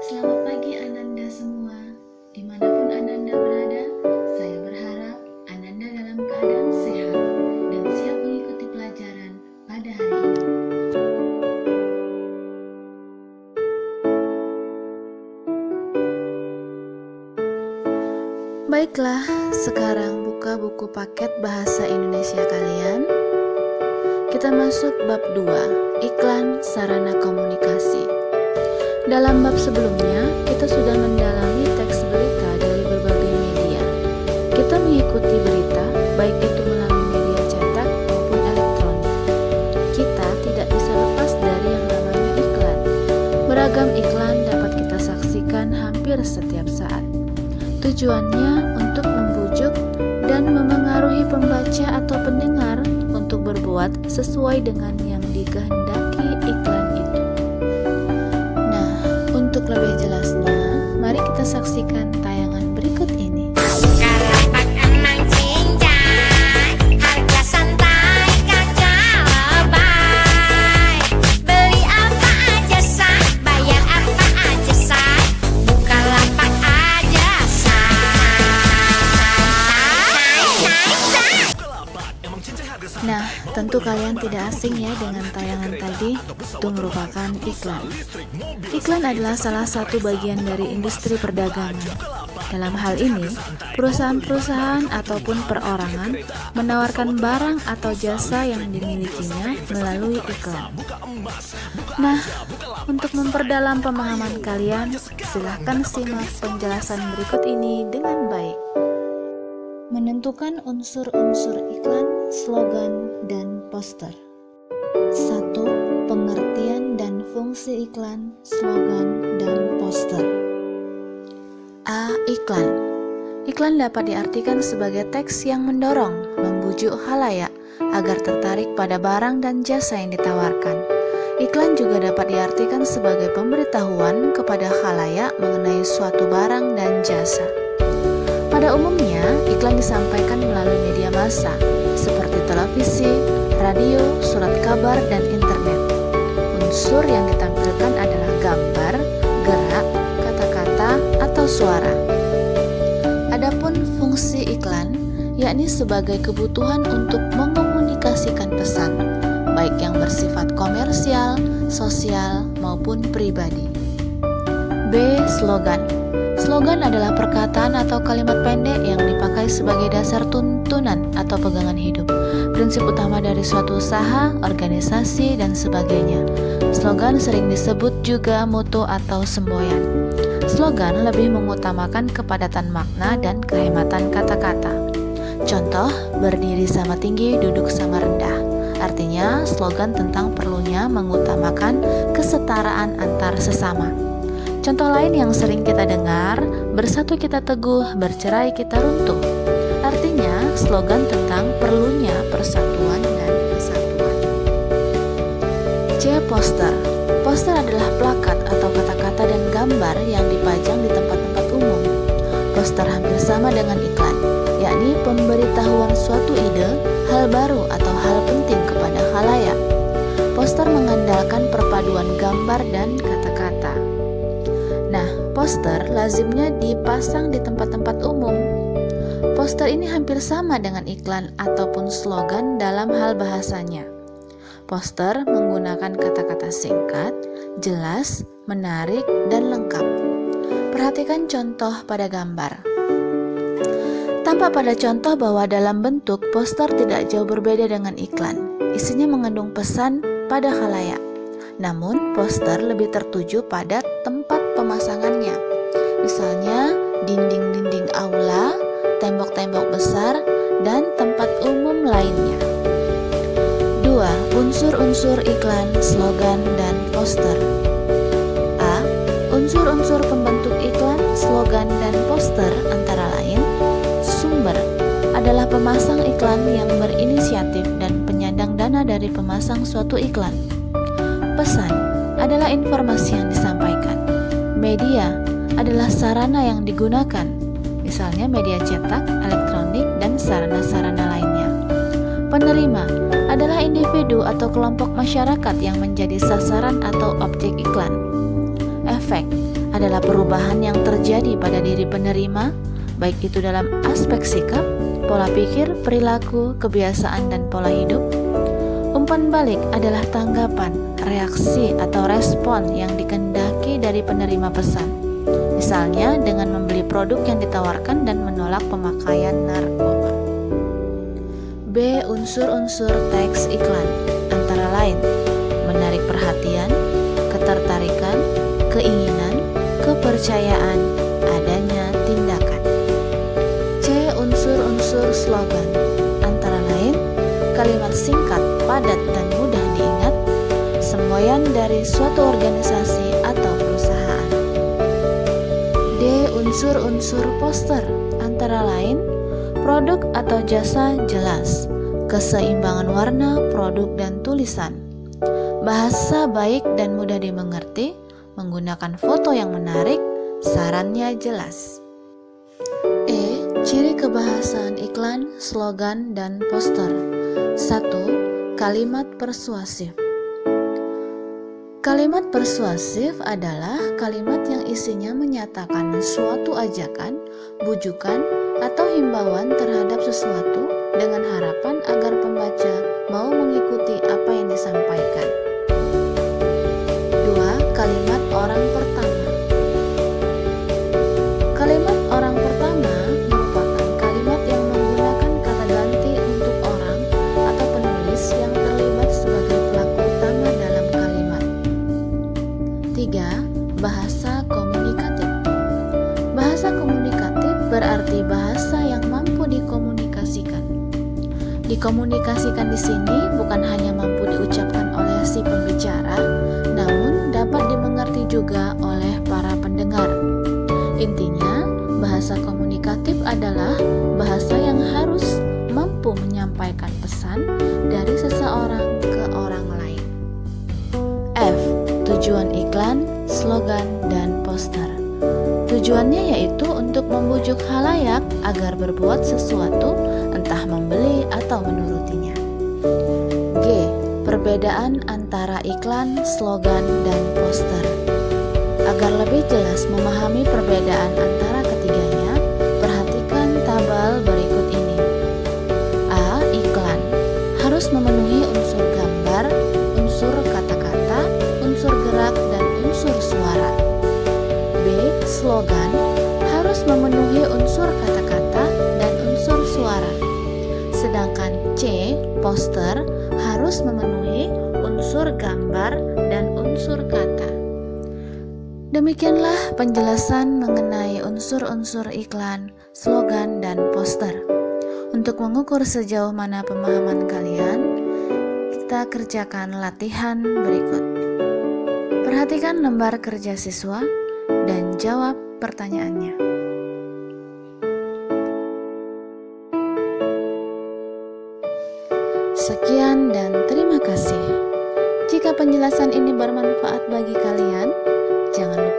Selamat pagi Ananda semua. Dimanapun Ananda berada, saya berharap Ananda dalam keadaan sehat dan siap mengikuti pelajaran pada hari ini. Baiklah, sekarang buka buku paket bahasa Indonesia kalian. Kita masuk bab 2, iklan sarana komunikasi. Dalam bab sebelumnya, kita sudah mendalami teks berita dari berbagai media. Kita mengikuti berita, baik itu melalui media cetak maupun elektronik. Kita tidak bisa lepas dari yang namanya iklan. Beragam iklan dapat kita saksikan hampir setiap saat. Tujuannya untuk membujuk dan memengaruhi pembaca atau pendengar untuk berbuat sesuai dengan yang dikehendaki iklan itu. Nah, untuk lebih jelasnya, mari kita saksikan tayangan berikut ini. Karapak emang cincang, harga santai kacau lebay. Beli apa aja sah, bayar apa aja sah, Bukalapak aja sah. Nah, tentu kalian tidak asing ya dengan tayangan tadi. Itu merupakan iklan. Iklan adalah salah satu bagian dari industri perdagangan. Dalam hal ini, perusahaan-perusahaan ataupun perorangan menawarkan barang atau jasa yang dimilikinya melalui iklan. Nah, untuk memperdalam pemahaman kalian, silahkan simak penjelasan berikut ini dengan baik. Menentukan unsur-unsur iklan, slogan, dan poster. 1. Pengertian dan fungsi iklan, slogan, dan poster. A. Iklan. Iklan dapat diartikan sebagai teks yang mendorong, membujuk khalayak agar tertarik pada barang dan jasa yang ditawarkan. Iklan juga dapat diartikan sebagai pemberitahuan kepada khalayak mengenai suatu barang dan jasa. Pada umumnya, iklan disampaikan melalui media massa seperti televisi, radio, surat kabar, dan internet. Unsur yang ditampilkan adalah gambar, gerak, kata-kata, atau suara. Adapun fungsi iklan, yakni sebagai kebutuhan untuk mengomunikasikan pesan, baik yang bersifat komersial, sosial, maupun pribadi. B. Slogan. Slogan adalah perkataan atau kalimat pendek yang dipakai sebagai dasar tuntunan atau pegangan hidup, prinsip utama dari suatu usaha, organisasi, dan sebagainya. Slogan sering disebut juga moto atau semboyan. Slogan lebih mengutamakan kepadatan makna dan kehematan kata-kata. Contoh, berdiri sama tinggi, duduk sama rendah. Artinya, slogan tentang perlunya mengutamakan kesetaraan antar sesama. Contoh lain yang sering kita dengar, bersatu kita teguh, bercerai kita runtuh. Artinya, slogan tentang perlunya persatuan dan kesatuan. C. Poster. Poster adalah plakat atau kata-kata dan gambar yang dipajang di tempat-tempat umum. Poster hampir sama dengan iklan, yakni pemberitahuan suatu ide, hal baru atau hal penting kepada khalayak. Poster mengandalkan perpaduan gambar dan kata-kata. Nah, poster lazimnya dipasang di tempat-tempat umum. Poster ini hampir sama dengan iklan ataupun slogan dalam hal bahasanya. Poster menggunakan kata-kata singkat, jelas, menarik, dan lengkap. Perhatikan contoh pada gambar. Tampak pada contoh bahwa dalam bentuk poster tidak jauh berbeda dengan iklan. Isinya mengandung pesan pada khalayak. Namun, poster lebih tertuju pada tempat pemasangannya. Misalnya, dinding-dinding aula, tembok-tembok besar, dan tempat umum lainnya. 2. Unsur-unsur iklan, slogan, dan poster. A. Unsur-unsur pembentuk iklan, slogan, dan poster antara lain: sumber adalah pemasang iklan yang berinisiatif dan penyandang dana dari pemasang suatu iklan. Pesan adalah informasi yang disampaikan. Media adalah sarana yang digunakan, misalnya media cetak, elektronik, dan sarana-sarana lainnya. Penerima adalah individu atau kelompok masyarakat yang menjadi sasaran atau objek iklan. Efek adalah perubahan yang terjadi pada diri penerima, baik itu dalam aspek sikap, pola pikir, perilaku, kebiasaan, dan pola hidup. Umpan balik adalah tanggapan, reaksi, atau respon yang dikehendaki dari penerima pesan. Misalnya dengan membeli produk yang ditawarkan dan menolak pemakaian narkoba. B. Unsur-unsur teks iklan, antara lain menarik perhatian, ketertarikan, keinginan, kepercayaan, adanya tindakan. C. Unsur-unsur slogan, antara lain kalimat singkat, padat, dan mudah diingat, semboyan dari suatu organisasi atau perusahaan. D. Unsur-unsur poster, antara lain produk atau jasa jelas, keseimbangan warna, produk, dan tulisan, bahasa baik dan mudah dimengerti, menggunakan foto yang menarik, sarannya jelas. E. Ciri kebahasaan iklan, slogan, dan poster. 1. Kalimat persuasif. Kalimat persuasif adalah kalimat yang isinya menyatakan suatu ajakan, bujukan, atau himbauan terhadap sesuatu dengan harapan agar pembaca mau mengikuti apa yang disampaikan. 2. Kalimat orang pertama. Kalimat orang pertama merupakan kalimat yang menggunakan kata ganti untuk orang atau penulis yang terlibat sebagai pelaku utama dalam kalimat. 3. Bahasa komunikatif. Bahasa komunikatif berarti bahasa yang mampu dikomunikasikan. Dikomunikasikan di sini bukan hanya mampu diucapkan oleh si pembicara, namun dapat dimengerti juga oleh para pendengar. Intinya, bahasa komunikatif adalah bahasa yang harus mampu menyampaikan pesan dari seseorang ke orang lain. F. Tujuan iklan, slogan, dan poster. Tujuannya yaitu untuk membujuk khalayak agar berbuat sesuatu, entah membeli atau menurutinya. G. Perbedaan antara iklan, slogan, dan poster. Agar lebih jelas memahami perbedaan antara ketiganya, perhatikan tabel berikut ini. A. Iklan harus memenuhi unsur gambar, unsur kata-kata, unsur gerak, dan unsur suara. B. Slogan harus memenuhi unsur kata-kata dan unsur suara. Sedangkan C. Poster harus memenuhi unsur gambar dan unsur kata. Demikianlah penjelasan mengenai unsur-unsur iklan, slogan, dan poster. Untuk mengukur sejauh mana pemahaman kalian, kita kerjakan latihan berikut. Perhatikan lembar kerja siswa dan jawab pertanyaannya. Sekian dan terima kasih. Jika penjelasan ini bermanfaat bagi kalian, jangan lupa